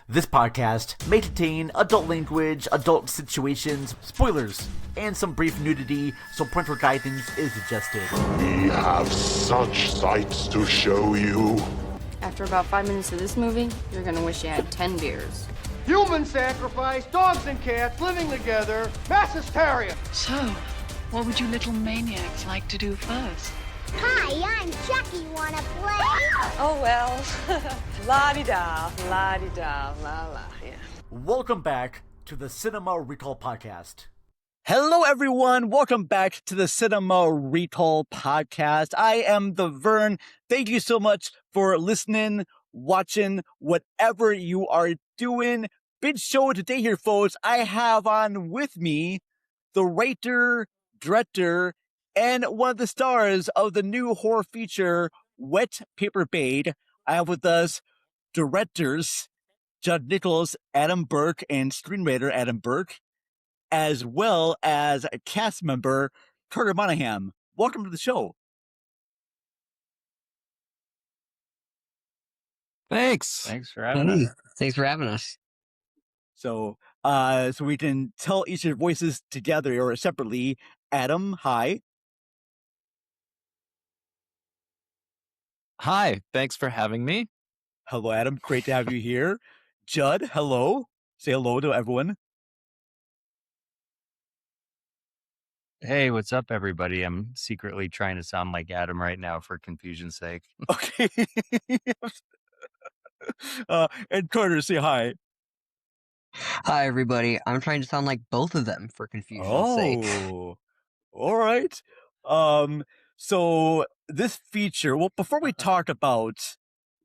This podcast may contain adult language, adult situations, spoilers, and some brief nudity, so parental guidance is suggested. We have such sights to show you. After about 5 minutes of this movie, you're gonna wish you had 10 beers. Human sacrifice, dogs and cats living together, mass hysteria. So, what would you little maniacs like to do first? Hi, I'm Chucky. Wanna play? Oh, well. La-di-da, la-di-da, la-la, yeah. Welcome back to the Cinema Recall Podcast. Hello, everyone. Welcome back to the Cinema Recall Podcast. I am the Vern. Thank you so much for listening, watching, whatever you are doing. Big show today here, folks. I have on with me the writer, director, and one of the stars of the new horror feature, Wet Paper Bait. I have with us directors Nichols, Adam Burke, and screenwriter Adam Burke, as well as a cast member, Carter Monahan. Welcome to the show. Thanks for having us. Thanks for having us. So we can tell each of your voices together or separately. Adam, hi. Hi, thanks for having me. Hello, Adam. Great to have you here. Judd, hello. Say hello to everyone. Hey, what's up, everybody? I'm secretly trying to sound like Adam right now for confusion's sake. Okay. And Carter, say hi. Hi, everybody. I'm trying to sound like both of them for confusion's sake. Oh, all right. So this feature, well, before we talk about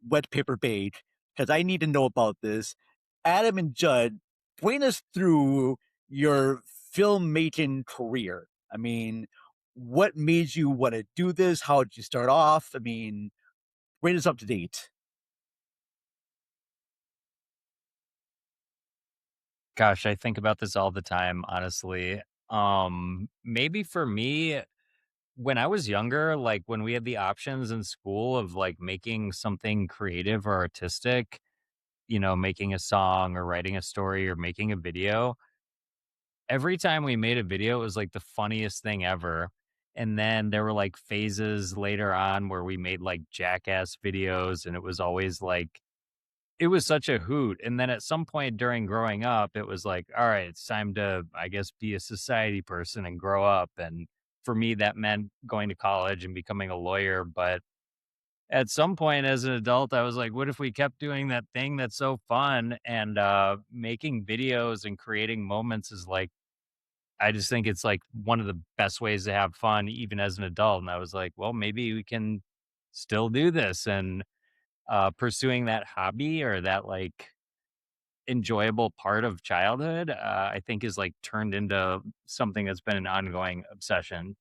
Wet Paper Bait, because I need to know about this, Adam and Judd, bring us through your filmmaking career. I mean, what made you want to do this? How did you start off? I mean, bring us up to date. Gosh, I think about this all the time, honestly. Maybe for me, when I was younger, like when we had the options in school of like making something creative or artistic, you know, making a song or writing a story or making a video, every time we made a video, it was like the funniest thing ever. And then there were like phases later on where we made like jackass videos, and it was always like, it was such a hoot. And then at some point during growing up, it was like, all right, it's time to, I guess, be a society person and grow up. And for me, that meant going to college and becoming a lawyer. But at some point as an adult, I was like, what if we kept doing that thing that's so fun? And making videos and creating moments is like, I just think it's like one of the best ways to have fun, even as an adult. And I was like, well, maybe we can still do this. And pursuing that hobby or that like enjoyable part of childhood, I think is like turned into something that's been an ongoing obsession.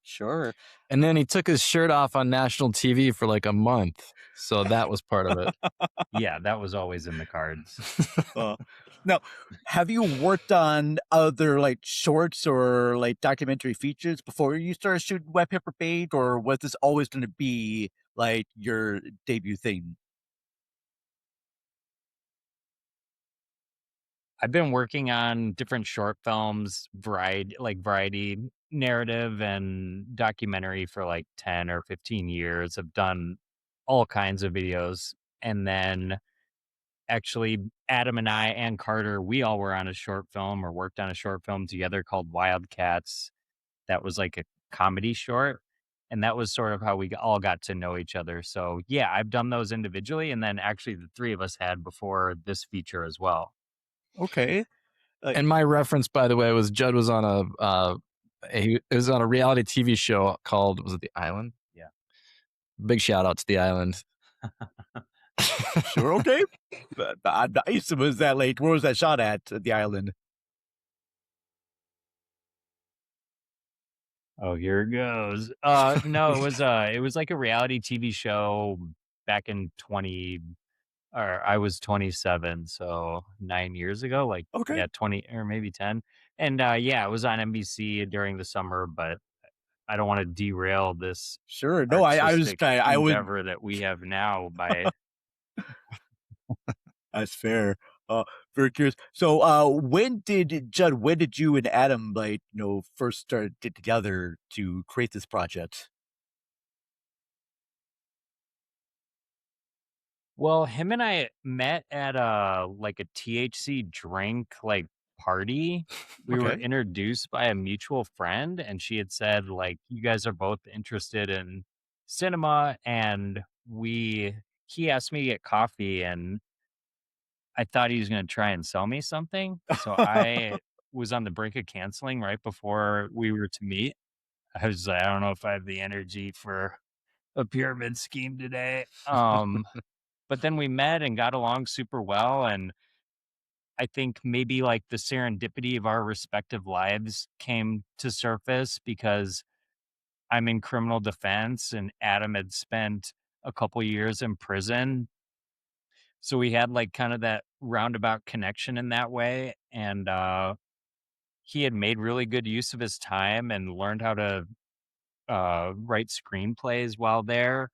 Sure. And then he took his shirt off on national TV for like a month. So that was part of it. Yeah, that was always in the cards. Now, have you worked on other like shorts or like documentary features before you started shooting Wet Paper Bait, or was this always going to be like your debut thing? I've been working on different short films, variety narrative and documentary for like 10 or 15 years. I've done all kinds of videos. And then actually Adam and I and Carter, we all were on a short film or worked on a short film together called Wildcats. That was like a comedy short. And that was sort of how we all got to know each other. So yeah, I've done those individually. And then actually the three of us had before this feature as well. Okay. And my reference, by the way, was Judd was on it was on a reality TV show called, was it The Island? Yeah. Big shout out to The Island. Sure, okay. But I'm nice. Was that like, where was that shot at The Island? Oh, here it goes. No, it was like a reality TV show back in I was 27, so 9 years ago, like, Okay. yeah, 20 or maybe 10. And yeah, it was on NBC during the summer, but I don't want to derail this Sure. No, I was artistic I would. endeavor that we have now by That's fair. Very curious. So, when did you and Adam first start get together to create this project? Well, him and I met at a THC drink party. We were Okay. introduced by a mutual friend, and she had said you guys are both interested in cinema, and he asked me to get coffee, and I thought he was going to try and sell me something. So I was on the brink of canceling right before we were to meet. I was like, I don't know if I have the energy for a pyramid scheme today. But then we met and got along super well. And I think maybe the serendipity of our respective lives came to surface because I'm in criminal defense and Adam had spent a couple years in prison. So we had kind of that roundabout connection in that way. And he had made really good use of his time and learned how to write screenplays while there.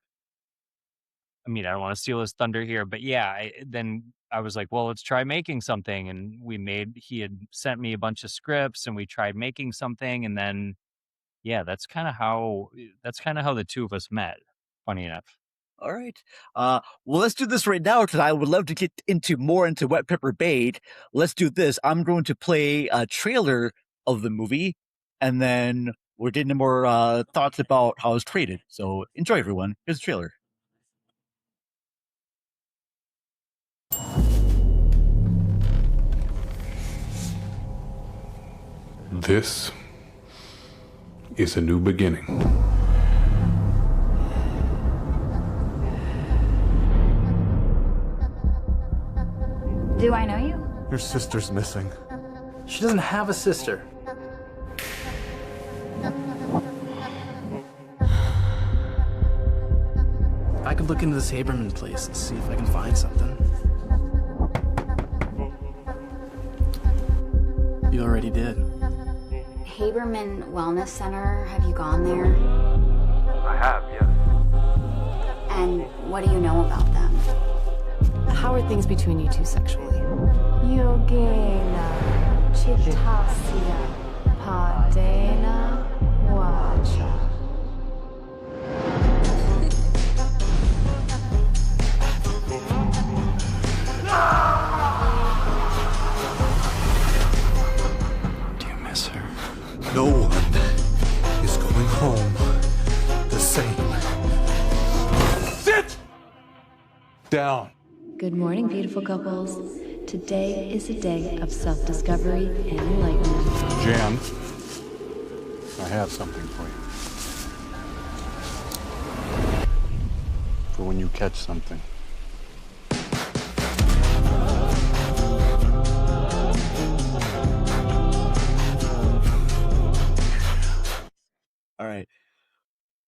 I mean, I don't want to steal his thunder here, but yeah, then I was like, well, let's try making something. And he had sent me a bunch of scripts and we tried making something. And then, yeah, that's kind of how the two of us met. Funny enough. All right. Well, let's do this right now because I would love to get more into Wet Pepper Bait. Let's do this. I'm going to play a trailer of the movie, and then we're getting more thoughts about how it's created. So enjoy, everyone. Here's the trailer. This is a new beginning. Do I know you? Your sister's missing. She doesn't have a sister. I could look into this Haberman place and see if I can find something. You already did. Haberman Wellness Center, have you gone there? I have, yes. And what do you know about them? How are things between you two sexually? Yogena Chitasya Padena Wacha. Do you miss her? No one is going home the same. Sit down. Good morning, beautiful couples. Today is a day of self-discovery and enlightenment. Jan, I have something for you. For when you catch something. All right.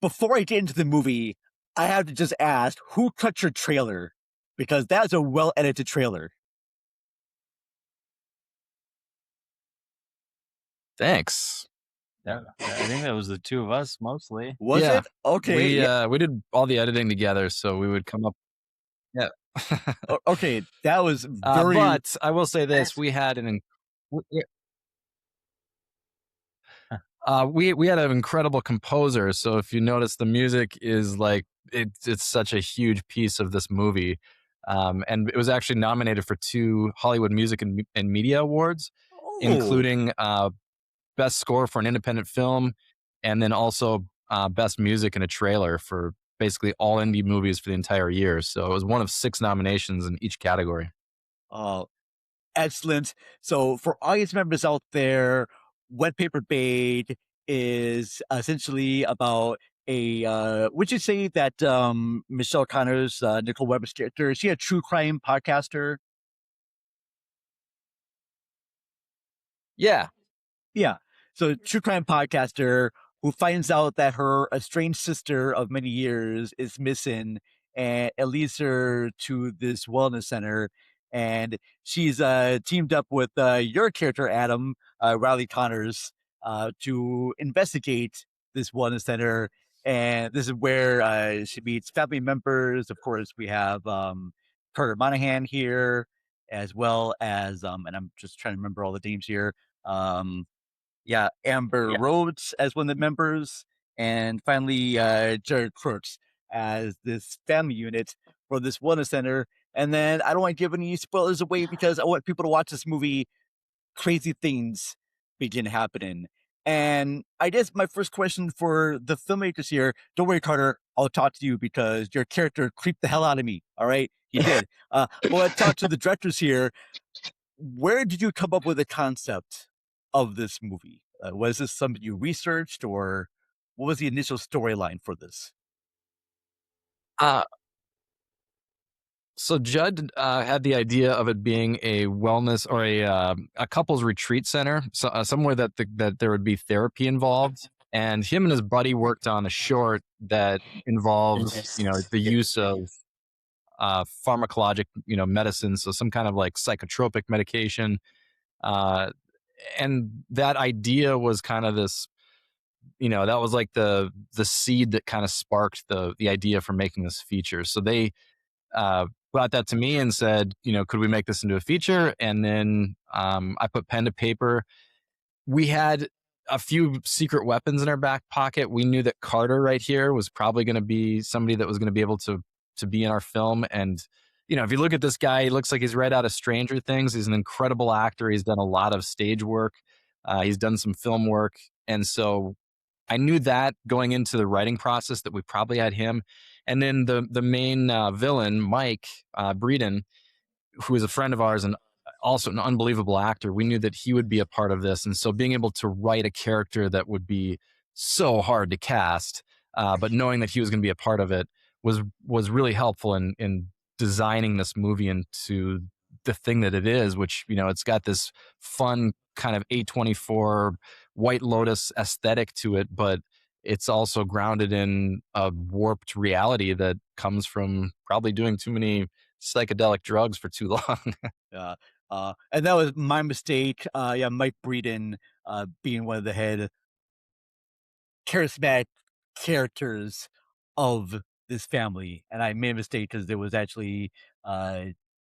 Before I get into the movie, I have to just ask, who cut your trailer? Because that's a well-edited trailer. Thanks. Yeah, I think that was the two of us mostly. Was it? Okay. We did all the editing together, so we would come up. Yeah. Okay, that was very. But I will say this: we had we had an incredible composer. So if you notice, the music is it's such a huge piece of this movie, and it was actually nominated for 2 Hollywood Music and Media Awards, including Best Score for an Independent Film, and then also Best Music in a Trailer for basically all indie movies for the entire year. So it was one of 6 nominations in each category. Oh, excellent. So for audience members out there, Wet Paper Bait is essentially about would you say that Michelle Connor's Nicole Weber's character, is she a true crime podcaster? Yeah. So true crime podcaster who finds out that her estranged sister of many years is missing, and it leads her to this wellness center. And she's teamed up with your character, Adam, Riley Connors, to investigate this wellness center. And this is where she meets family members. Of course, we have Carter Monahan here. as well as and I'm just trying to remember all the names here. Um, yeah, Amber Rhodes as one of the members, and finally Jared Crooks as this family unit for this wellness center. And then I don't want to give any spoilers away because I want people to watch this movie. Crazy things begin happening. And I guess my first question for the filmmakers here, don't worry, Carter, I'll talk to you because your character creeped the hell out of me. All right, he did. Well, I talked to the directors here. Where did you come up with the concept of this movie? Was this something you researched, or what was the initial storyline for this? Uh, so Judd had the idea of it being a wellness or a couples retreat center, so, somewhere that there would be therapy involved. And him and his buddy worked on a short that involves, the use of pharmacologic, medicine, so some kind of like psychotropic medication. Uh, and that idea was kind of this, that was like the seed that kind of sparked the idea for making this feature. So they brought that to me and said, could we make this into a feature? And then I put pen to paper. We had a few secret weapons in our back pocket. We knew that Carter right here was probably going to be somebody that was going to be able to be in our film. And if you look at this guy, he looks like he's right out of Stranger Things. He's an incredible actor. He's done a lot of stage work. He's done some film work, and so I knew that going into the writing process that we probably had him. And then the main villain, Mike Breeden, who is a friend of ours and also an unbelievable actor, we knew that he would be a part of this. And so being able to write a character that would be so hard to cast, but knowing that he was going to be a part of it was really helpful in designing this movie into the thing that it is, which, it's got this fun kind of A24 White Lotus aesthetic to it, but it's also grounded in a warped reality that comes from probably doing too many psychedelic drugs for too long. Yeah. And that was my mistake. Yeah, Mike Breeden being one of the head charismatic characters of this family. And I made a mistake because there was actually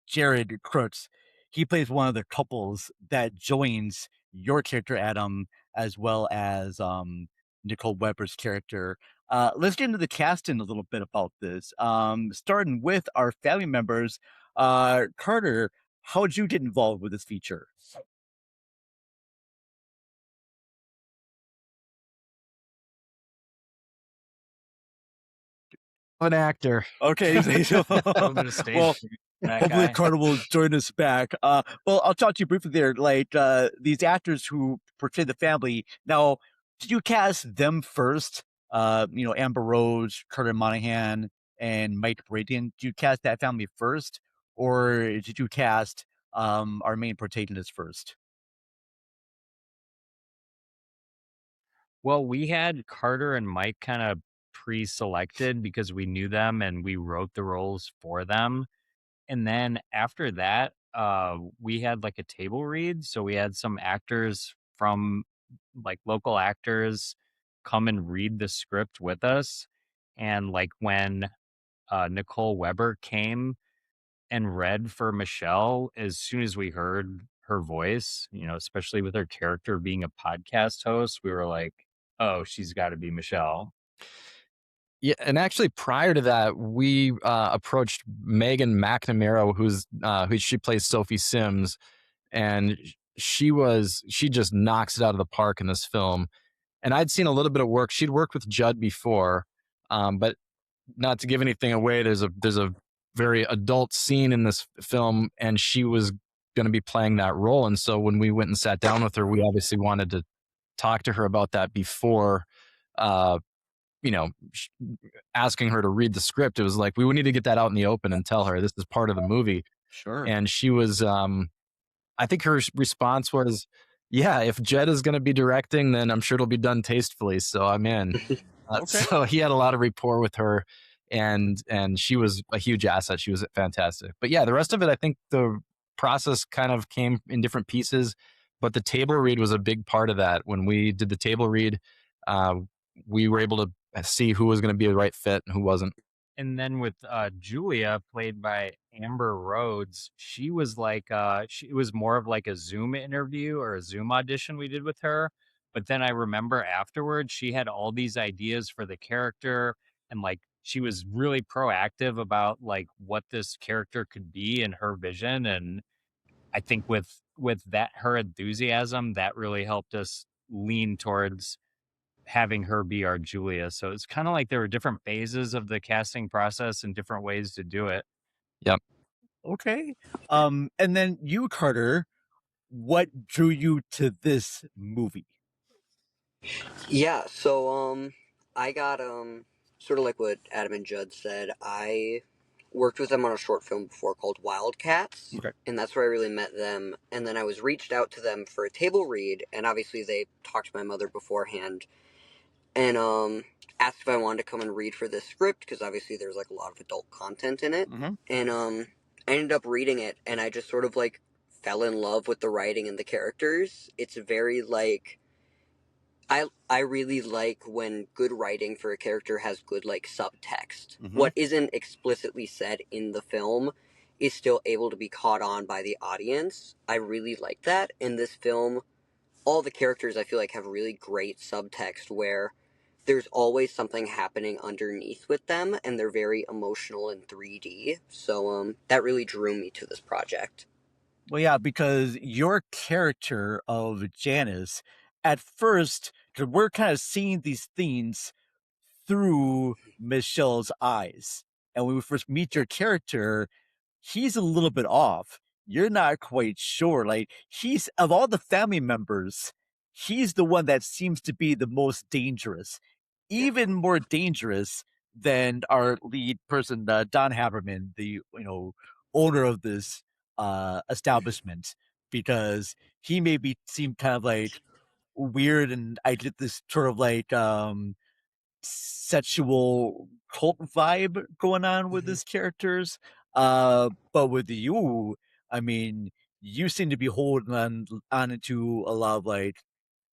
Jared Crooks. He plays one of the couples that joins your character, Adam, as well as Nicole Weber's character. Let's get into the casting a little bit about this. Starting with our family members, Carter, how did you get involved with this feature? An actor. Okay. Well, hopefully Carter will join us back. Well, I'll talk to you briefly there. Like these actors who portray the family. Now, did you cast them first? Amber Rose, Carter Monahan, and Mike Breeden. Did you cast that family first, or did you cast our main protagonist first? Well, we had Carter and Mike kind of pre-selected because we knew them and we wrote the roles for them. And then after that, we had like a table read. So we had some actors from like local actors come and read the script with us. And like when Nicole Weber came and read for Michelle, as soon as we heard her voice, especially with her character being a podcast host, we were like, oh, she's got to be Michelle. Yeah, and actually prior to that, we approached Megan McNamara, who she plays Sophie Sims, and she just knocks it out of the park in this film. And I'd seen a little bit of work. She'd worked with Judd before, but not to give anything away, there's a very adult scene in this film, and she was going to be playing that role. And so when we went and sat down with her, we obviously wanted to talk to her about that before asking her to read the script. It was like, we would need to get that out in the open and tell her this is part of the movie. Sure. And she was, I think her response was, yeah, if Jed is going to be directing, then I'm sure it'll be done tastefully. So I'm in. Okay. So he had a lot of rapport with her, and she was a huge asset. She was fantastic. But yeah, the rest of it, I think the process kind of came in different pieces, but the table read was a big part of that. When we did the table read, we were able to see who was going to be the right fit and who wasn't. And then with Julia, played by Amber Rhodes, she was like it was more of like a Zoom interview or a Zoom audition we did with her. But then I remember afterwards she had all these ideas for the character, and like she was really proactive about like what this character could be in her vision. And I think with that, her enthusiasm, that really helped us lean towards having her be our Julia. So it's kind of like there were different phases of the casting process and different ways to do it. Yep. Okay. And then you, Carter, what drew you to this movie? Yeah, so I got sort of like what Adam and Judd said. I worked with them on a short film before called Wildcats, Okay. and that's where I really met them. And then I was reached out to them for a table read, and obviously they talked to my mother beforehand, and asked if I wanted to come and read for this script because obviously there's like a lot of adult content in it. Mm-hmm. And I ended up reading it, and I just sort of like fell in love with the writing and the characters. It's very like I really like when good writing for a character has good like subtext. Mhm. What isn't explicitly said in the film is still able to be caught on by the audience. I really like that. In this film, all the characters I feel like have really great subtext where there's always something happening underneath with them, and they're very emotional in 3D. So that really drew me to this project. Well, yeah, because your character of Janice, at first, 'cause we're kind of seeing these things through Michelle's eyes. And when we first meet your character, he's a little bit off. You're not quite sure. Like, he's, of all the family members, he's the one that seems to be the most dangerous, even more dangerous than our lead person, Don Haberman, the, owner of this establishment, because he maybe seemed kind of like weird, and I get this sort of like sexual cult vibe going on with his characters. But with you, I mean, you seem to be holding on into a lot of like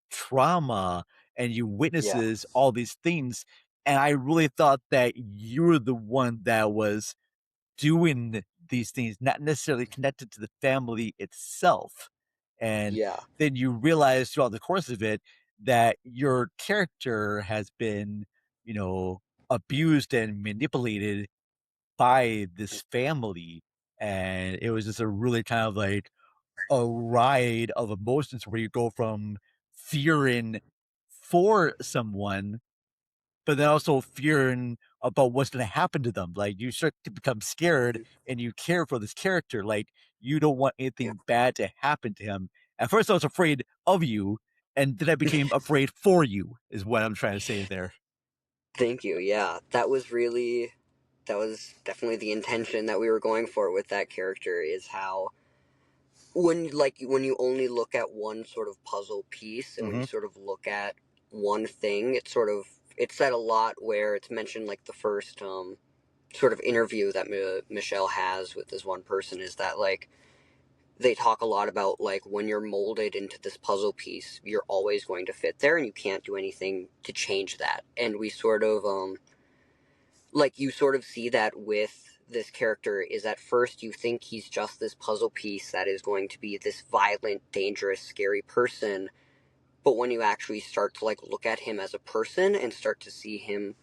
trauma, and you Yeah. witnesses all these things. And I really thought that you were the one that was doing these things, not necessarily connected to the family itself. And Yeah. then you realize throughout the course of it that your character has been, abused and manipulated by this family. And it was just a really kind of like a ride of emotions where you go from fearing for someone, but then also fearing about what's going to happen to them. Like, you start to become scared and you care for this character. Like, you don't want anything bad to happen to him. At first I was afraid of you, and then I became afraid for you, is what I'm trying to say there. Thank you. Yeah, that was definitely the intention that we were going for with that character, is how when you only look at one sort of puzzle piece, and when you sort of look at one thing, it's said a lot where it's mentioned like the first sort of interview that Michelle has with this one person, is that like they talk a lot about like when you're molded into this puzzle piece, you're always going to fit there and you can't do anything to change that. And we sort of like you sort of see that with this character, is at first you think he's just this puzzle piece that is going to be this violent, dangerous, scary person, but when you actually start to like look at him as a person and start to see him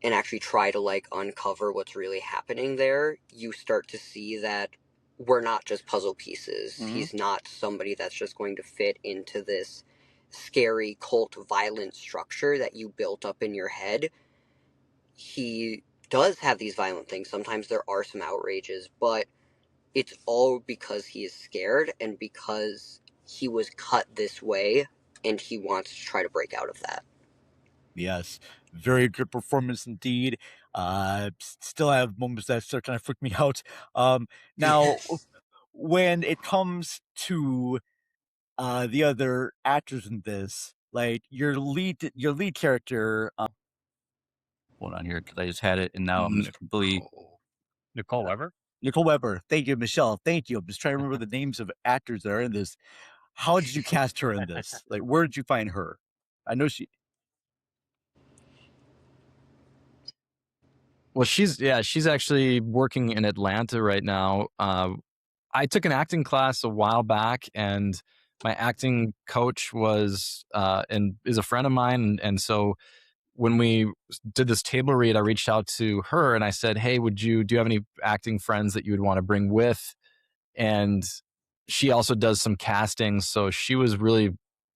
and actually try to like uncover what's really happening there, you start to see that we're not just puzzle pieces. He's not somebody that's just going to fit into this scary cult violent structure that you built up in your head. He does have these violent things. Sometimes there are some outrages, but it's all because he is scared and because he was cut this way and he wants to try to break out of that. Yes, very good performance indeed. Still have moments that still kind of freak me out. Now, when it comes to the other actors in this, like your lead character. Hold on here, because I just had it, and now I'm completely. Nicole Weber? Nicole Weber. Thank you, Michelle. Thank you. I'm just trying to remember the names of actors that are in this. How did you cast her in this? Like, where did you find her? I know she. Well, she's actually working in Atlanta right now. I took an acting class a while back, and my acting coach was and is a friend of mine, and so when we did this table read, I reached out to her and I said, "Hey, do you have any acting friends that you would want to bring with?" And she also does some casting, so she was really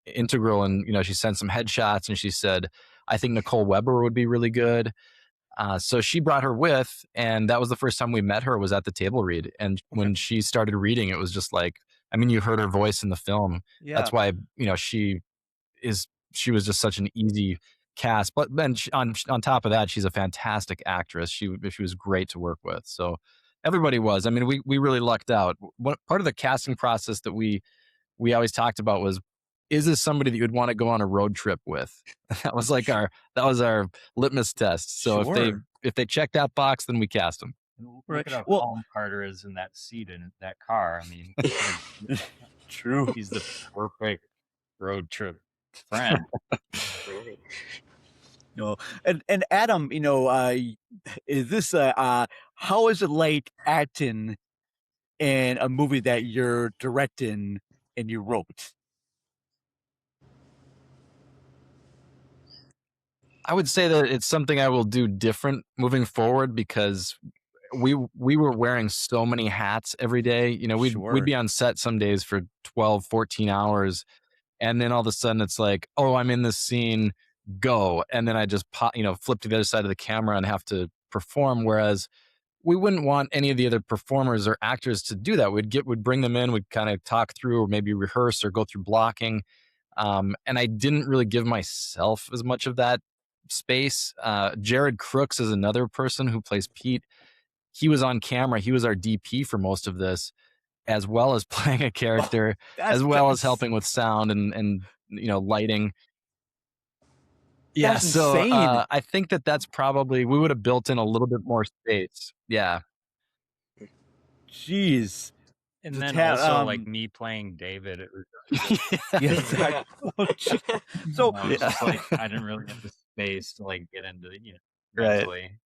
integral. And she sent some headshots, and she said, "I think Nicole Weber would be really good." So she brought her with, and that was the first time we met her, was at the table read. And when she started reading, it was just like, I mean, you heard her voice in the film. Yeah. That's why she was just such an easy cast. But then on top of that, she's a fantastic actress. She was great to work with. So everybody was. I mean, we really lucked out. Part of the casting process that we always talked about was, is this somebody that you'd want to go on a road trip with? That was like our litmus test. So if they check that box, then we cast them. Look at how calm Carter is in that seat in that car. I mean, true. He's the perfect road trip friend. And Adam, is this how is it like acting in a movie that you're directing and you wrote? I would say that it's something I will do different moving forward, because we were wearing so many hats every day. We'd be on set some days for 12, 14 hours. And then all of a sudden it's like, oh, I'm in this scene, go. And then I just flip to the other side of the camera and have to perform. Whereas we wouldn't want any of the other performers or actors to do that. We'd bring them in, we'd kind of talk through, or maybe rehearse or go through blocking. And I didn't really give myself as much of that space. Jared Crooks is another person who plays Pete. He was on camera. He was our DP for most of this, as well as playing a character, as well as helping with sound and lighting. Yeah, so I think that's probably, we would have built in a little bit more space. Yeah. Jeez. And then also like me playing David. Yes. So I was just like, I didn't really have the space to like get into mentally.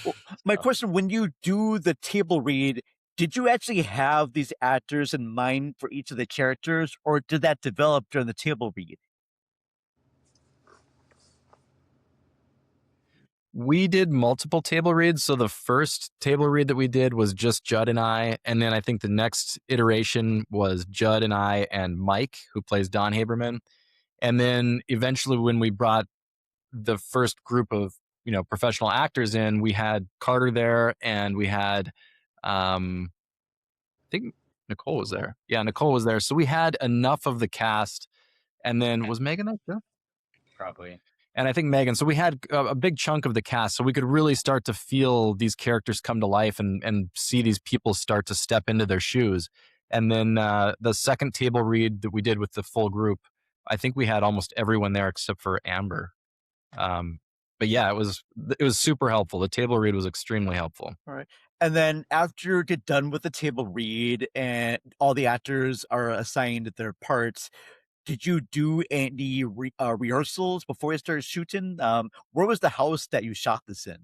Well, my question, when you do the table read, did you actually have these actors in mind for each of the characters, or did that develop during the table read? We did multiple table reads. So the first table read that we did was just Judd and I. And then I think the next iteration was Judd and I and Mike, who plays Don Haberman. And then eventually when we brought the first group of, professional actors in, we had Carter there, and we had, I think Nicole was there. Yeah, Nicole was there. So we had enough of the cast. And then was Megan there too? Probably. And I think Megan. So we had a big chunk of the cast, so we could really start to feel these characters come to life and see these people start to step into their shoes. And then the second table read that we did with the full group, I think we had almost everyone there except for Amber. But yeah, it was super helpful. The table read was extremely helpful. All right. And then after you get done with the table read and all the actors are assigned their parts, did you do any rehearsals before you started shooting? Where was the house that you shot this in?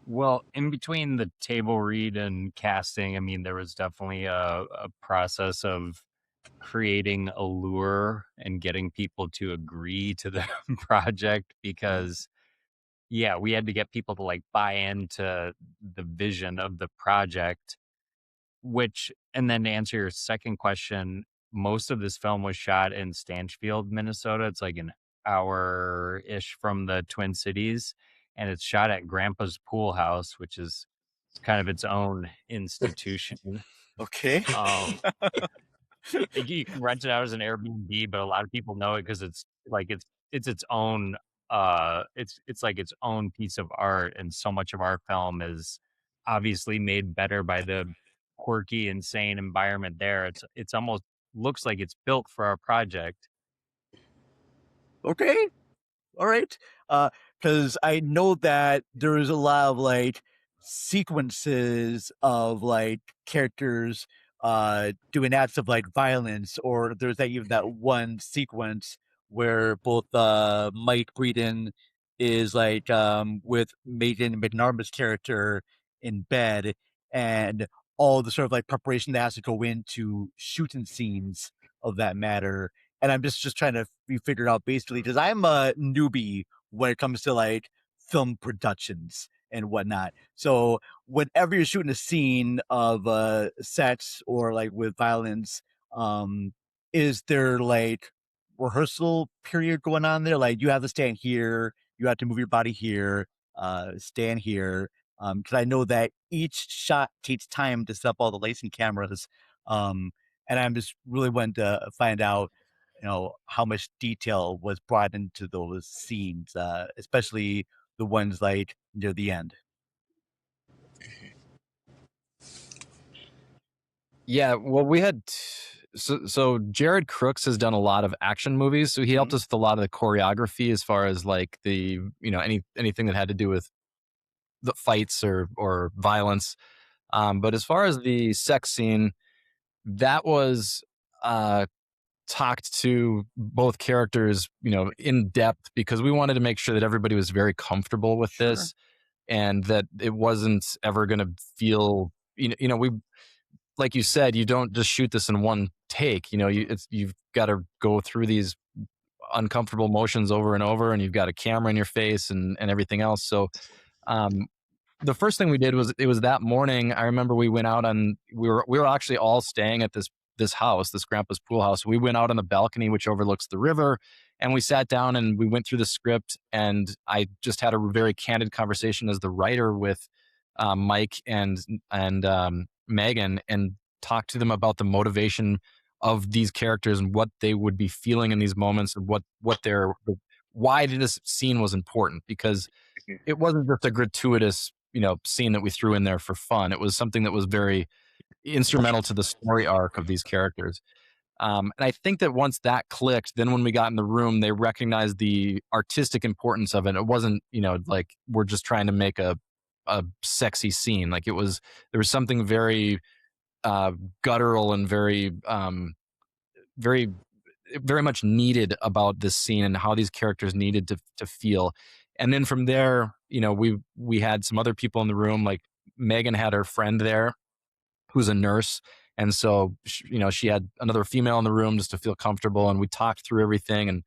Well, in between the table read and casting, I mean, there was definitely a process of creating a lure and getting people to agree to the project, because we had to get people to like buy into the vision of the project. And then to answer your second question, most of this film was shot in Stanchfield, Minnesota. It's like an hour-ish from the Twin Cities, and it's shot at Grandpa's Pool House, which is kind of its own institution. Okay. You can rent it out as an Airbnb, but a lot of people know it because it's its own it's like its own piece of art, and so much of our film is obviously made better by the quirky, insane environment there. It's almost looks like it's built for our project. Okay. All right. Because I know that there is a lot of like sequences of like characters doing acts of like violence, or there's even that one sequence where both Mike Breeden is like with Megan McNarma's character in bed, and all the sort of like preparation that has to go into shooting scenes of that matter. And I'm just trying to be figured out basically because I'm a newbie when it comes to like film productions and whatnot. So whenever you're shooting a scene of sex or like with violence, is there like rehearsal period going on there? Like you have to stand here, you have to move your body here, stand here. Because I know that each shot takes time to set up all the lights and cameras. And I'm just really wanting to find out, how much detail was brought into those scenes, especially the ones like near the end. Yeah, well, we had so Jared Crooks has done a lot of action movies, so he helped us with a lot of the choreography as far as like the anything that had to do with the fights or violence. But as far as the sex scene, that was talked to both characters, in depth because we wanted to make sure that everybody was very comfortable with this and that it wasn't ever going to feel, we like you said, you don't just shoot this in one take. You've got to go through these uncomfortable motions over and over, and you've got a camera in your face and everything else. So, the first thing we did was it was that morning. I remember we went out we were actually all staying at this house, this grandpa's pool house. We went out on the balcony, which overlooks the river, and we sat down and we went through the script. And I just had a very candid conversation as the writer with Mike and Megan, and talked to them about the motivation of these characters and what they would be feeling in these moments, and why this scene was important, because it wasn't just a gratuitous scene that we threw in there for fun. It was something that was very instrumental to the story arc of these characters. And I think that once that clicked, then when we got in the room, they recognized the artistic importance of it. It wasn't, like we're just trying to make a sexy scene. Like there was something very guttural and very, very, very much needed about this scene and how these characters needed to feel. And then from there, we had some other people in the room. Like Megan had her friend there who's a nurse. And so, she had another female in the room just to feel comfortable. And we talked through everything. And,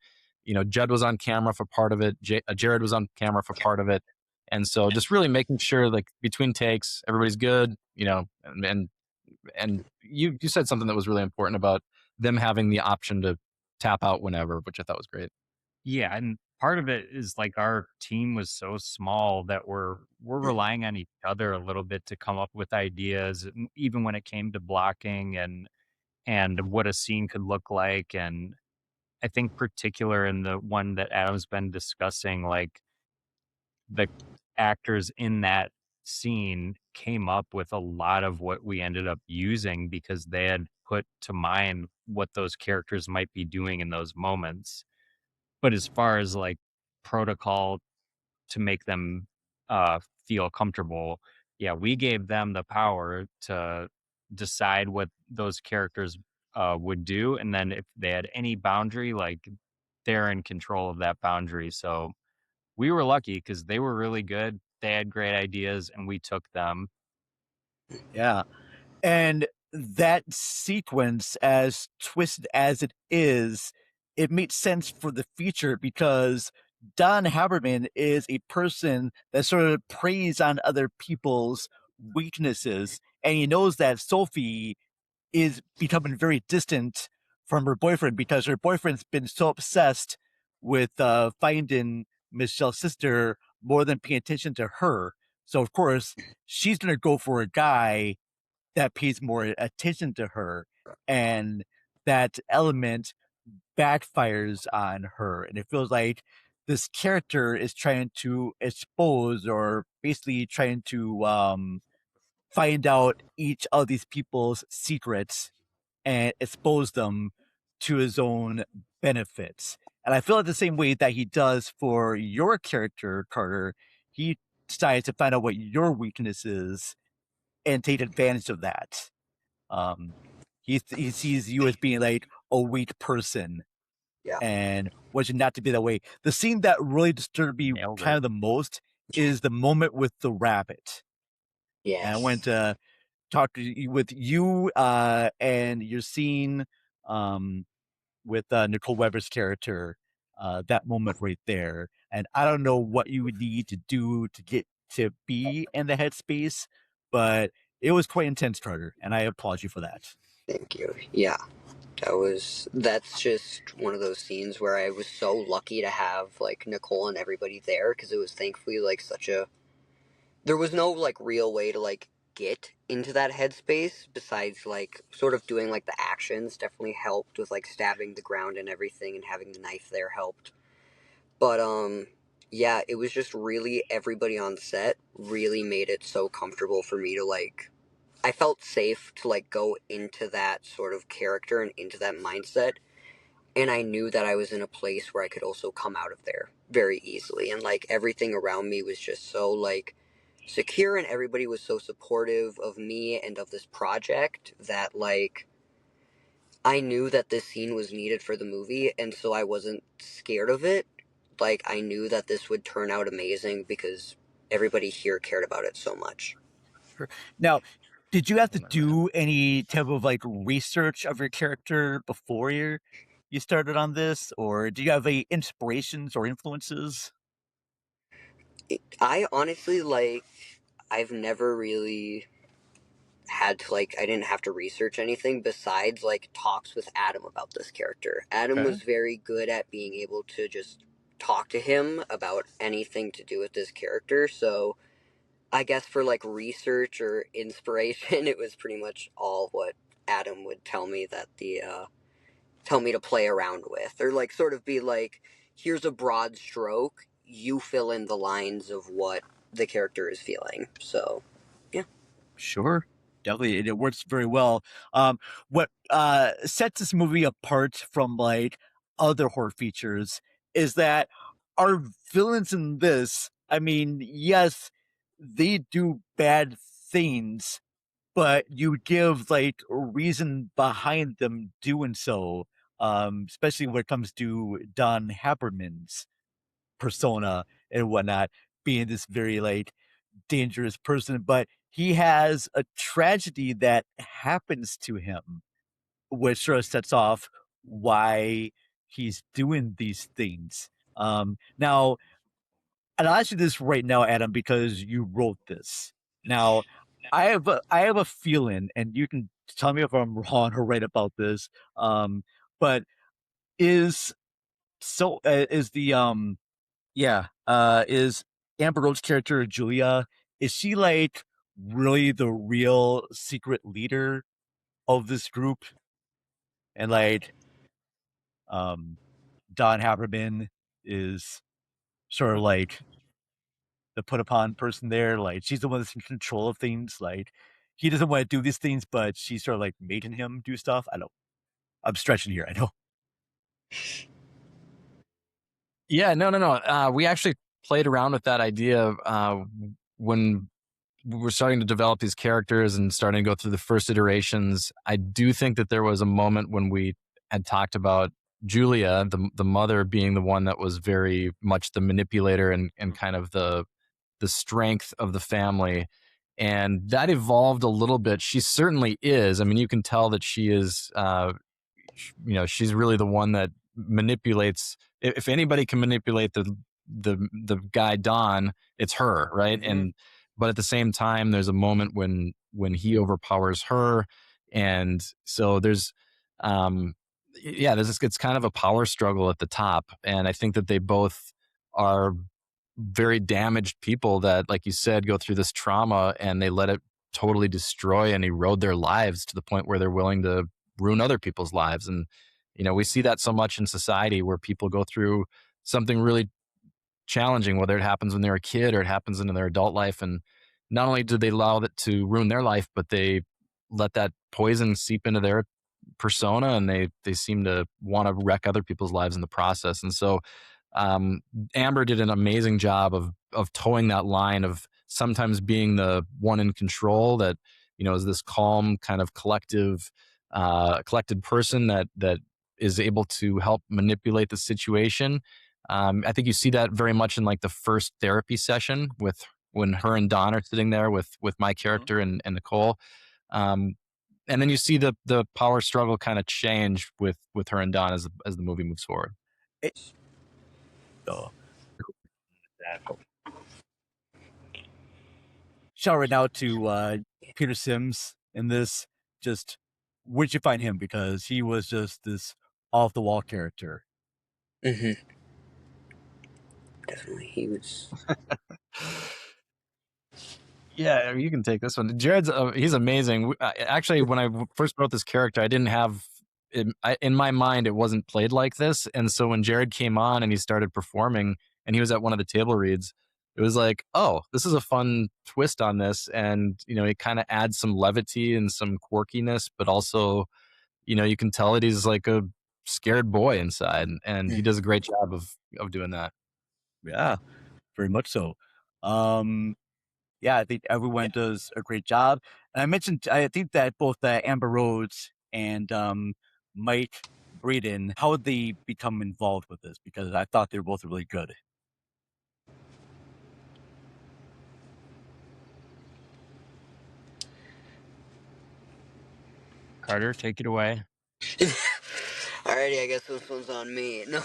Judd was on camera for part of it. Jared was on camera for part of it. And so just really making sure, like, between takes, everybody's good, and you said something that was really important about them having the option to tap out whenever, which I thought was great. Yeah, and part of it is like our team was so small that we're relying on each other a little bit to come up with ideas, even when it came to blocking and what a scene could look like. And I think particular in the one that Adam's been discussing, like the actors in that scene came up with a lot of what we ended up using because they had put to mind what those characters might be doing in those moments. But as far as like protocol to make them feel comfortable, yeah, we gave them the power to decide what those characters would do. And then if they had any boundary, like they're in control of that boundary. So we were lucky because they were really good. They had great ideas and we took them. Yeah. And that sequence, as twisted as it is, it makes sense for the future because Don Haberman is a person that sort of preys on other people's weaknesses. And he knows that Sophie is becoming very distant from her boyfriend because her boyfriend's been so obsessed with finding Michelle's sister more than paying attention to her. So, of course, she's going to go for a guy that pays more attention to her, and that element backfires on her. And it feels like this character is trying to expose, or basically trying to find out each of these people's secrets and expose them to his own benefits. And I feel like the same way that he does for your character, Carter, he decides to find out what your weakness is and take advantage of that. He sees you as being like a weak person, Yeah. and want you not to be that way. The scene that really disturbed me kind of the most is the moment with the rabbit. Yes. And I went to talk with you and your scene with Nicole Weber's character, that moment right there. And I don't know what you would need to do to get to be in the headspace, but it was quite intense, Carter, and I applaud you for that. Thank you. Yeah. That's just one of those scenes where I was so lucky to have like Nicole and everybody there, because it was thankfully like there was no like real way to like get into that headspace besides like sort of doing like the actions definitely helped with like stabbing the ground and everything, and having the knife there helped. But yeah, it was just really, everybody on set really made it so comfortable for me to like, I felt safe to like go into that sort of character and into that mindset. And I knew that I was in a place where I could also come out of there very easily. And like everything around me was just so like secure, and everybody was so supportive of me and of this project that like I knew that this scene was needed for the movie, and so I wasn't scared of it. Like I knew that this would turn out amazing because everybody here cared about it so much. Now, did you have to do any type of like research of your character before you started on this, or do you have any inspirations or influences? I honestly like, I've never really had to like, I didn't have to research anything besides like talks with Adam about this character. Adam Okay. was very good at being able to just talk to him about anything to do with this character. So I guess for like research or inspiration, it was pretty much all what Adam would tell me tell me to play around with, or like sort of be like, here's a broad stroke, you fill in the lines of what the character is feeling. So yeah. Sure. Definitely, it works very well. What sets this movie apart from like other horror features is that our villains in this, I mean, yes, they do bad things, but you give like a reason behind them doing so. Especially when it comes to Don Haberman's persona and whatnot, being this very like dangerous person, but he has a tragedy that happens to him, which sort of sets off why he's doing these things. Now, and I'll ask you this right now, Adam, because you wrote this. Now, I have a feeling, and you can tell me if I'm wrong or right about this. But is is the is Amber Rose's character Julia, is she like really the real secret leader of this group? And like Don Haberman is sort of like the put upon person there. Like she's the one that's in control of things. Like he doesn't want to do these things, but she's sort of like making him do stuff. I'm stretching here, I know. Yeah, no. We actually played around with that idea when we were starting to develop these characters and starting to go through the first iterations. I do think that there was a moment when we had talked about Julia, the mother, being the one that was very much the manipulator and kind of the strength of the family. And that evolved a little bit. She certainly is. I mean, you can tell that she is, she's really the one that manipulates. If anybody can manipulate the guy Don, it's her, right? Mm-hmm. But at the same time, there's a moment when he overpowers her, and so there's it's kind of a power struggle at the top. And I think that they both are very damaged people that, like you said, go through this trauma and they let it totally destroy and erode their lives to the point where they're willing to ruin other people's lives. And we see that so much in society, where people go through something really challenging, whether it happens when they're a kid or it happens in their adult life. And not only do they allow it to ruin their life, but they let that poison seep into their persona, and they seem to want to wreck other people's lives in the process. And so Amber did an amazing job of towing that line of sometimes being the one in control that is this calm kind of collected person that is able to help manipulate the situation. I think you see that very much in like the first therapy session with when her and Don are sitting there with my character and Nicole. And then you see the power struggle kind of change with her and Don as the movie moves forward. Shout out to Peter Sims in this. Just where'd you find him? Because he was just this off the wall character. Mm-hmm. Definitely, he was. Yeah, you can take this one. Jared's he's amazing. Actually, when I first wrote this character, I didn't have in my mind it wasn't played like this, and so when Jared came on and he started performing, and he was at one of the table reads, it was like, oh, this is a fun twist on this, and it kind of adds some levity and some quirkiness, but also, you can tell that he's like a scared boy inside, and he does a great job of doing that. Yeah, very much so. Yeah, I think everyone does a great job. And I think that both Amber Rhodes and Mike Braden, how would they become involved with this? Because I thought they were both really good. Carter, take it away. Alrighty, I guess this one's on me. No,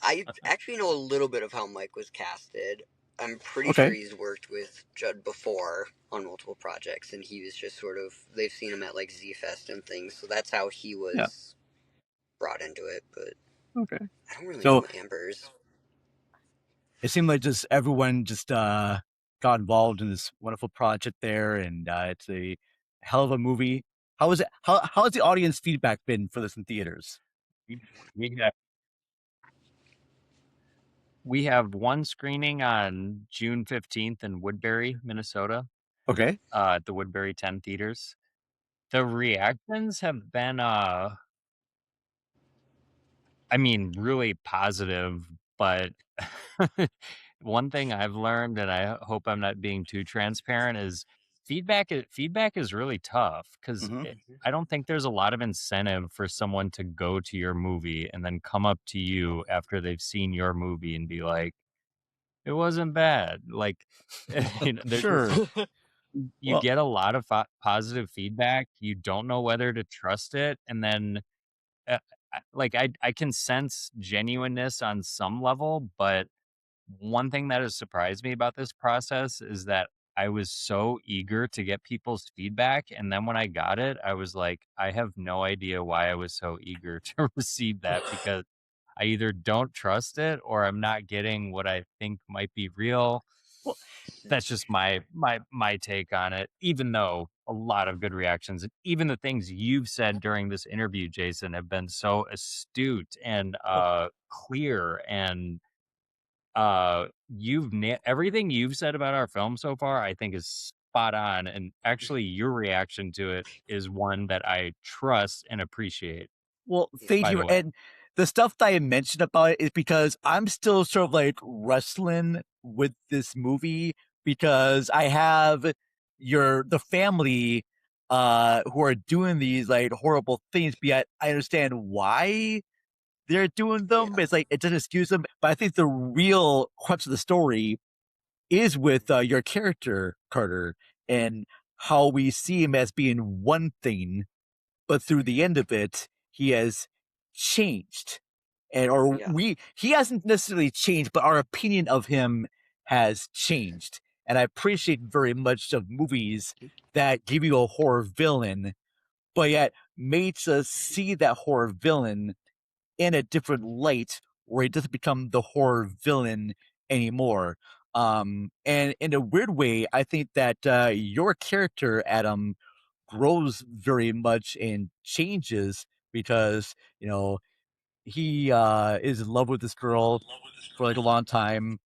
I actually know a little bit of how Mike was casted. I'm pretty sure he's worked with Judd before on multiple projects, and he was just sort of, they've seen him at like Z-Fest and things, so that's how he was brought into it, but I don't really know Amber's. It seemed like just everyone just got involved in this wonderful project there, and it's a hell of a movie. How has the audience feedback been for this in theaters? We have one screening on June 15th in Woodbury, Minnesota. Okay. At the Woodbury 10 theaters. The reactions have been, really positive, but one thing I've learned, and I hope I'm not being too transparent, is feedback is really tough because I don't think there's a lot of incentive for someone to go to your movie and then come up to you after they've seen your movie and be like, it wasn't bad. Like, Sure. You get a lot of positive feedback. You don't know whether to trust it. And then, I can sense genuineness on some level, but one thing that has surprised me about this process is that I was so eager to get people's feedback. And then when I got it, I was like, I have no idea why I was so eager to receive that, because I either don't trust it or I'm not getting what I think might be real. Well, that's just my take on it, even though a lot of good reactions, even the things you've said during this interview, Jason, have been so astute and clear, and everything you've said about our film so far, I think, is spot on. And actually, your reaction to it is one that I trust and appreciate. Well, thank you. And the stuff that I mentioned about it is because I'm still sort of like wrestling with this movie, because I have the family who are doing these like horrible things, but yet I understand why they're doing them. It's like, it doesn't excuse them. But I think the real crux of the story is with your character, Carter, and how we see him as being one thing, but through the end of it, he has changed. He hasn't necessarily changed, but our opinion of him has changed. And I appreciate very much of movies that give you a horror villain, but yet makes us see that horror villain in a different light, where he doesn't become the horror villain anymore. And in a weird way, I think that your character, Adam, grows very much and changes, because he is in love with this girl for like a long time,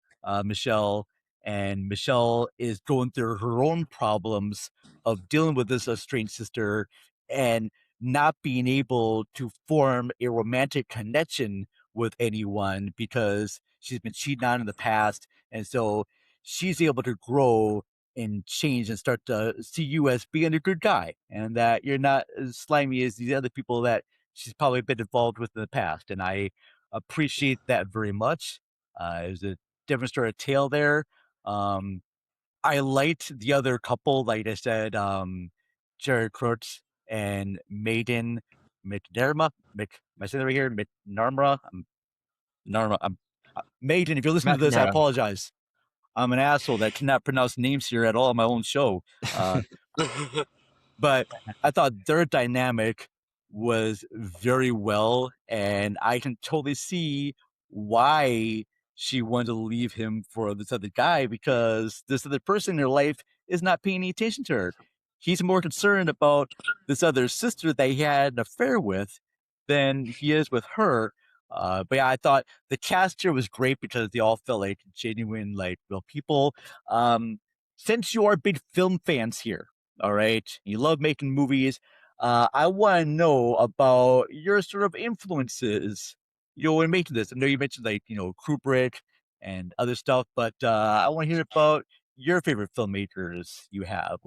Michelle, and Michelle is going through her own problems of dealing with this estranged sister and not being able to form a romantic connection with anyone because she's been cheated on in the past. And so she's able to grow and change and start to see you as being a good guy, and that you're not as slimy as these other people that she's probably been involved with in the past, and I appreciate that very much. It was a different sort of tale there. I liked the other couple, like I said, Jared Kurtz and Maiden McNarma. Am I saying that right here? McNarma? Narma. Maiden, if you're listening to this, I apologize. I'm an asshole that cannot pronounce names here at all on my own show. But I thought their dynamic was very well, and I can totally see why she wanted to leave him for this other guy, because this other person in her life is not paying any attention to her. He's more concerned about this other sister that he had an affair with than he is with her. But yeah, I thought the cast here was great because they all felt like genuine, like real people. Since you are big film fans here, all right, you love making movies, I want to know about your sort of influences, when making this. I know you mentioned like, Kubrick and other stuff, but I want to hear about your favorite filmmakers you have.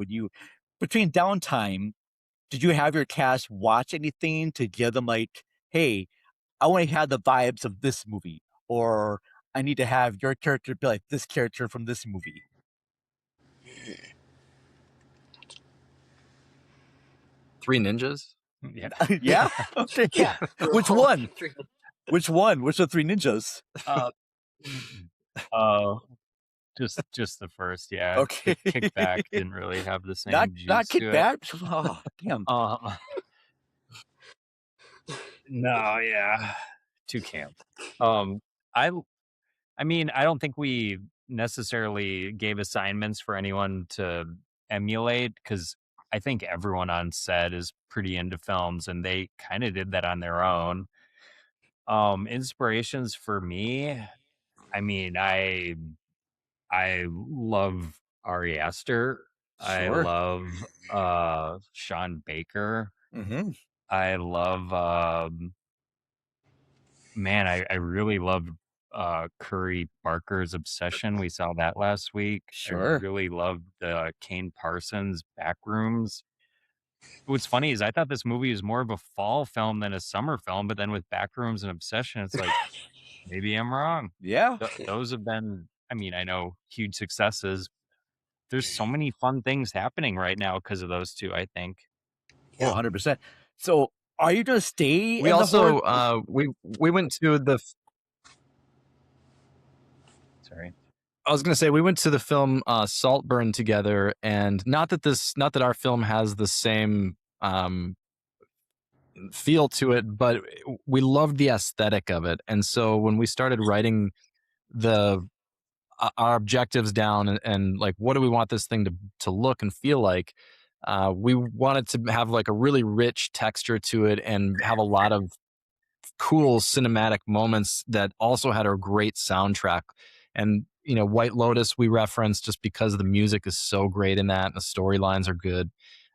Between downtime, did you have your cast watch anything to give them like, hey, I want to have the vibes of this movie, or I need to have your character be like this character from this movie? Three Ninjas? Yeah. Yeah? Okay. Yeah. Which one? Which one? Which of the Three Ninjas? Just the first, yeah. Okay. Kickback didn't really have the same Not juice Kickback? to it. Oh, damn. No, yeah. Too camp. I mean, I don't think we necessarily gave assignments for anyone to emulate, because I think everyone on set is pretty into films and they kind of did that on their own. Inspirations for me, I mean, I love Ari Aster. I Sure. love Sean Baker. Mm-hmm. I love man, I really loved Curry Barker's Obsession. We saw that last week. Sure. I really loved Kane Parsons' Backrooms. What's funny is I thought this movie was more of a fall film than a summer film, but then with Backrooms and Obsession, it's like, maybe I'm wrong. Yeah. Those have been, I mean, I know, huge successes. There's so many fun things happening right now because of those two, I think. Oh, 100%. So are you going to stay? We also, we went to the... Sorry. I was going to say, we went to the film Saltburn together, and not that our film has the same feel to it, but we loved the aesthetic of it. And so when we started writing our objectives down and like, what do we want this thing to look and feel like? We wanted to have like a really rich texture to it and have a lot of cool cinematic moments that also had a great soundtrack. And White Lotus we referenced just because the music is so great in that and the storylines are good.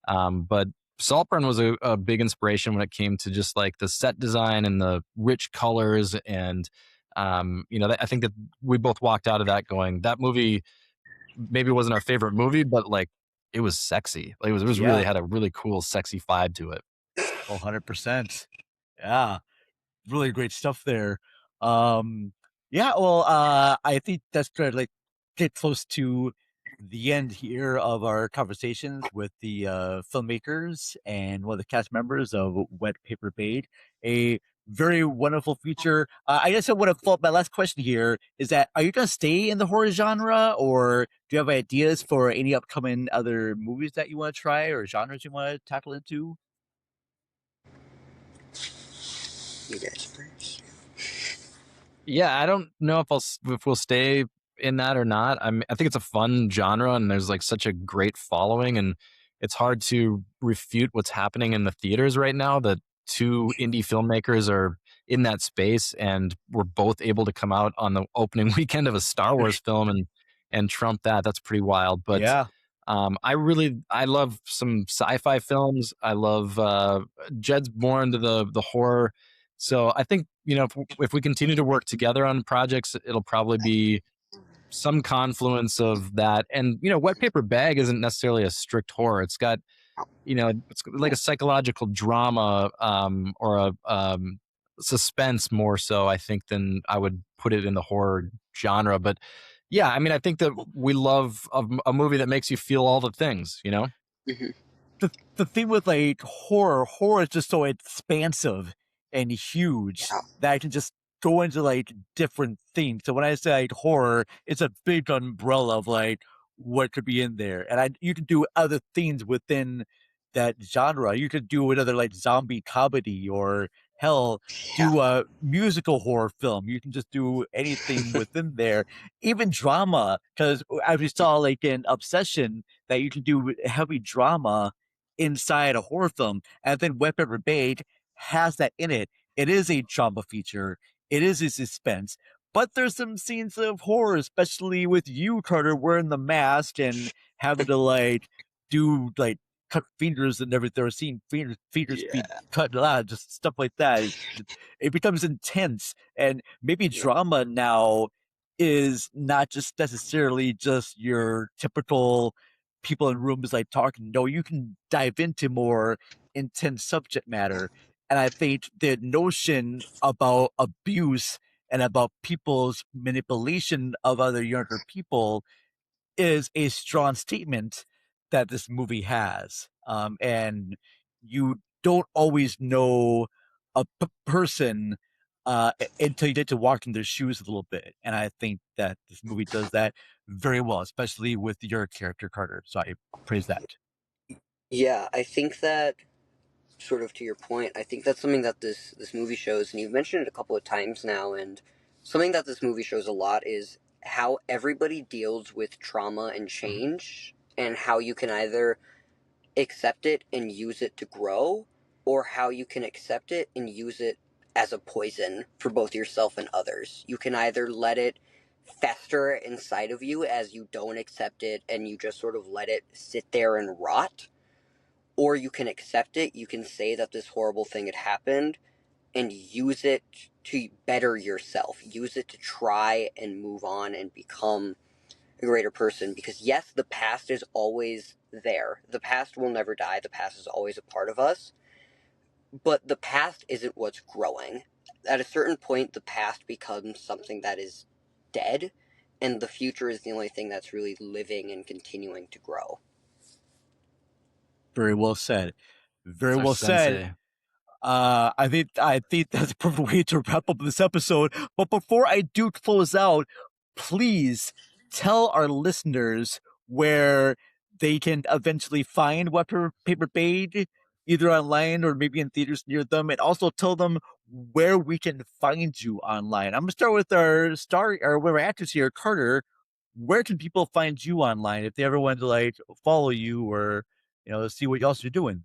But Saltburn was a big inspiration when it came to just like the set design and the rich colors. And, I think that we both walked out of that going, that movie maybe wasn't our favorite movie, but like it was sexy. Like it was really had a really cool, sexy vibe to it. 100%. Yeah. Really great stuff there. Yeah, well, I think that's going to like get close to the end here of our conversations with the filmmakers and one of the cast members of Wet Paper Bait. A very wonderful feature. I guess I would have thought my last question here is that, are you going to stay in the horror genre, or do you have ideas for any upcoming other movies that you want to try or genres you want to tackle into? You guys first. Yeah, I don't know if we'll stay in that or not. I think it's a fun genre, and there's like such a great following, and it's hard to refute what's happening in the theaters right now. That two indie filmmakers are in that space, and we're both able to come out on the opening weekend of a Star Wars film and trump that. That's pretty wild. But yeah. I love some sci-fi films. I love Jed's more into the horror. So I think, if we continue to work together on projects, it'll probably be some confluence of that. And, Wet Paper Bag isn't necessarily a strict horror. It's got it's like a psychological drama or a suspense more so, I think, than I would put it in the horror genre. But yeah, I mean, I think that we love a movie that makes you feel all the things, Mm-hmm. The thing with like horror is just so expansive and huge that I can just go into like different themes. So when I say like horror, it's a big umbrella of like what could be in there, and you can do other things within that genre. You could do another like zombie comedy, or hell, do a musical horror film. You can just do anything within there, even drama. Because as we saw like in Obsession, that you can do heavy drama inside a horror film. And then Wet Pepper Bake has that in it. It is a drama feature. It is a suspense. But there's some scenes of horror, especially with you, Carter, wearing the mask and having to like do like cut fingers and everything, or seeing fingers be cut, just stuff like that. It becomes intense, and maybe drama now is not just necessarily just your typical people in rooms like talking. No, you can dive into more intense subject matter. And I think the notion about abuse and about people's manipulation of other younger people is a strong statement that this movie has. And you don't always know a person until you get to walk in their shoes a little bit. And I think that this movie does that very well, especially with your character, Carter. So I praise that. Yeah, I think that, sort of to your point, I think that's something that this movie shows, and you've mentioned it a couple of times now, and something that this movie shows a lot is how everybody deals with trauma and change, and how you can either accept it and use it to grow, or how you can accept it and use it as a poison for both yourself and others. You can either let it fester inside of you as you don't accept it and you just sort of let it sit there and rot, or you can accept it. You can say that this horrible thing had happened and use it to better yourself. Use it to try and move on and become a greater person. Because yes, the past is always there. The past will never die. The past is always a part of us. But the past isn't what's growing. At a certain point, the past becomes something that is dead, and the future is the only thing that's really living and continuing to grow. Very well said. Very well said. I think that's a perfect way to wrap up this episode. But before I do close out, please tell our listeners where they can eventually find Wet Paper Bait, either online or maybe in theaters near them, and also tell them where we can find you online. I'm gonna start with our our actors here, Carter. Where can people find you online if they ever want to like follow you or see what else you're doing?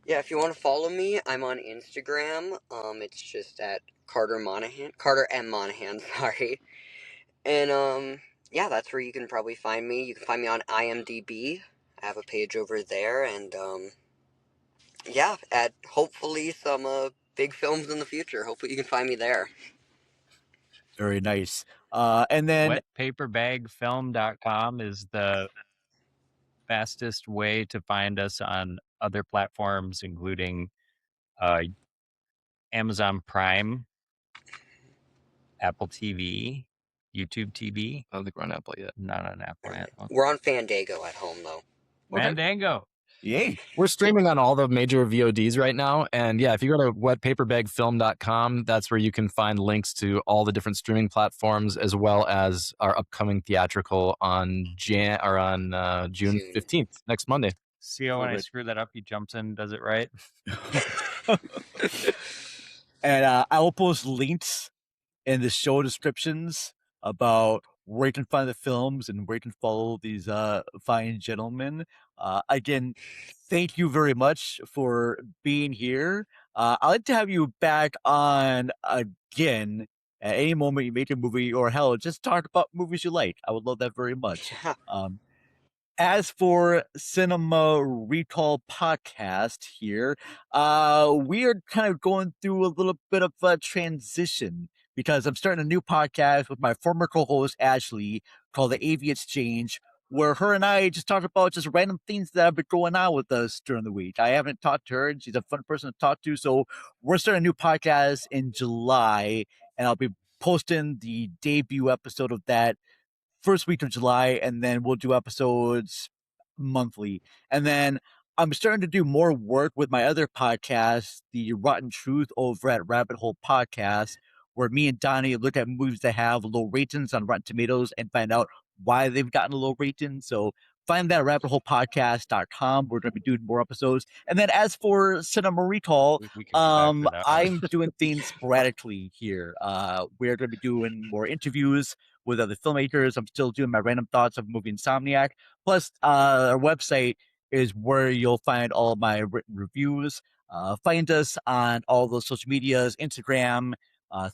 Yeah, if you want to follow me, I'm on Instagram. It's just at Carter Monahan, Carter M Monahan, sorry. And yeah, that's where you can probably find me. You can find me on IMDb. I have a page over there, and yeah, at hopefully some big films in the future. Hopefully you can find me there. Very nice. And then wetpaperbagfilm.com is the fastest way to find us on other platforms, including Amazon Prime, Apple TV, YouTube TV. I don't think we're on Apple yet. Not on Apple yet. We're on Fandango at home, though. Fandango. Yay. We're streaming on all the major VODs right now. And yeah, if you go to wetpaperbagfilm.com, that's where you can find links to all the different streaming platforms, as well as our upcoming theatrical on June 15th, next Monday. See how when I screw that up, he jumps in and does it right. And I will post links in the show descriptions about where you can find the films and where you can follow these fine gentlemen. Again, thank you very much for being here. I'd like to have you back on again at any moment you make a movie, or hell, just talk about movies you like. I would love that very much. As for Cinema Recall Podcast here, we are kind of going through a little bit of a transition because I'm starting a new podcast with my former co-host Ashley called the AV Exchange, where her and I just talk about just random things that have been going on with us during the week. I haven't talked to her, and she's a fun person to talk to. So we're starting a new podcast in July, and I'll be posting the debut episode of that first week of July, and then we'll do episodes monthly. And then I'm starting to do more work with my other podcast, The Rotten Truth, over at Rabbit Hole Podcast, where me and Donnie look at movies that have low ratings on Rotten Tomatoes and find out why they've gotten a low rating. So find that at rabbitholepodcast.com. We're going to be doing more episodes. And then as for Cinema Recall, I'm doing things sporadically here. We're going to be doing more interviews with other filmmakers. I'm still doing my random thoughts of movie Insomniac. Plus, our website is where you'll find all of my written reviews. Find us on all those social medias, Instagram,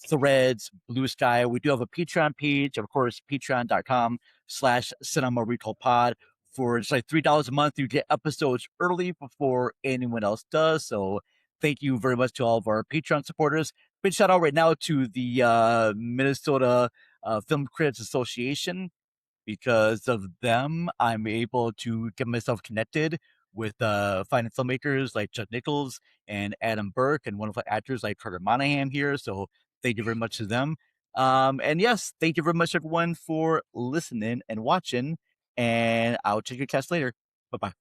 Threads, Blue Sky. We do have a Patreon page, of course, patreon.com/Cinema Recall Pod. For just like $3 a month, you get episodes early before anyone else does. So thank you very much to all of our Patreon supporters. Big shout out right now to the Minnesota Film Critics Association. Because of them, I'm able to get myself connected with finding filmmakers like Chuck Nichols and Adam Burke and wonderful actors like Carter Monahan here. So thank you very much to them. And yes, thank you very much, everyone, for listening and watching. And I'll check your cast later. Bye-bye.